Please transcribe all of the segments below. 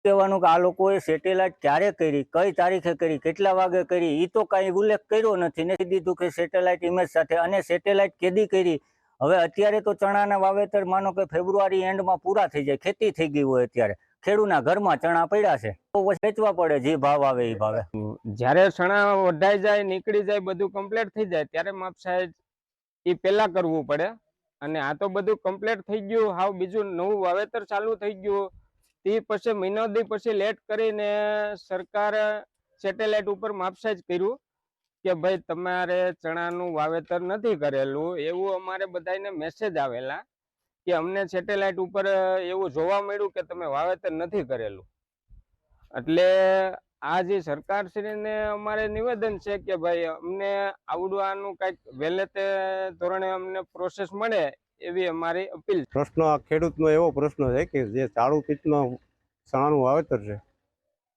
કહેવાનું કે આ લોકોએ સેટેલાઇટ ક્યારે કરી, કઈ તારીખે કરી, કેટલા વાગે કરી, એ તો કાંઈ ઉલ્લેખ કર્યો નથી ને દીધું કે સેટેલાઇટ ઇમેજ સાથે. અને સેટેલાઇટ કેદી કરી? હવે અત્યારે તો ચણાના વાવેતર માનો કે ફેબ્રુઆરી એન્ડમાં પૂરા થઈ જાય, ખેતી થઈ ગઈ હોય, અત્યારે ખેડૂતના ઘરમાં ચણા પડ્યા છે તો વેચવા પડે, જે ભાવ આવે એ ભાવે. જ્યારે ચણા વઢાઈ જાય, નીકળી જાય, બધું કમ્પ્લીટ થઈ જાય ત્યારે માપ સાઈઝ એ પેલા કરવું પડે. અને આ તો બધું કમ્પ્લીટ થઈ ગયું, હાવ બીજું નવું વાવેતર ચાલુ થઈ ગયું. તે પછી મહિનો દી પછી લેટ કરીને સરકાર સેટેલાઇટ ઉપર માપ સાઈઝ કર્યું કે ભાઈ તમારે ચણાનું વાવેતર નથી કરેલું, એવું અમારે બધાને મેસેજ આવેલા કે અમને સેટેલાઇટ ઉપર એવું જોવા મળ્યું કે તમે વાવેતર નથી કરેલું. એટલે આ જે સરકારશ્રીને અમારે નિવેદન છે કે ભાઈ અમને આવડવાનું કંઈક વહેલે તે ધોરણે અમને પ્રોસેસ મળે એવી અમારી અપીલ. પ્રશ્ન આ ખેડૂતનો એવો પ્રશ્ન છે કે જે ચાલુ પિચમાં ચણાનું વાવેતર છે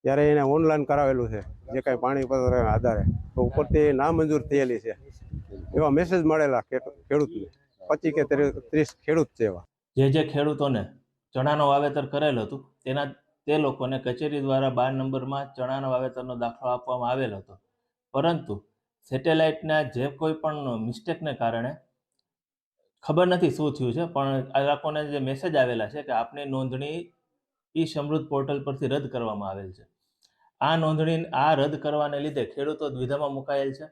ત્યારે એને ઓનલાઈન કરાવેલું છે, જે કાંઈ પાણી પત્ર આધારે, તો ઉપરથી નામંજૂર થયેલી છે એવા મેસેજ મળેલા ખેડૂતને. 25 કે 30 ખેડૂત છે એવા. જે ખેડૂતોને ચણાનું વાવેતર કરેલું હતું તે લોકોને કચેરી દ્વારા 12 નંબરમાં ચણાના વાવેતરનો દાખલો આપવામાં આવેલો હતો, પરંતુ સેટેલાઇટના જે કોઈ પણ મિસ્ટેકને કારણે ખબર નથી શું થયું છે, પણ આ લોકોને જે મેસેજ આવેલા છે કે આપની નોંધણી ઈ સમૃદ્ધ પોર્ટલ પરથી રદ કરવામાં આવેલ છે. આ નોંધણી રદ કરવાને લીધે ખેડૂતો દ્વિધામાં મુકાયેલ છે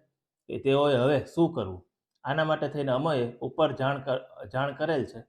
કે તેઓએ હવે શું કરવું. આના માટે થઈને અમે ઉપર જાણ કરેલ છે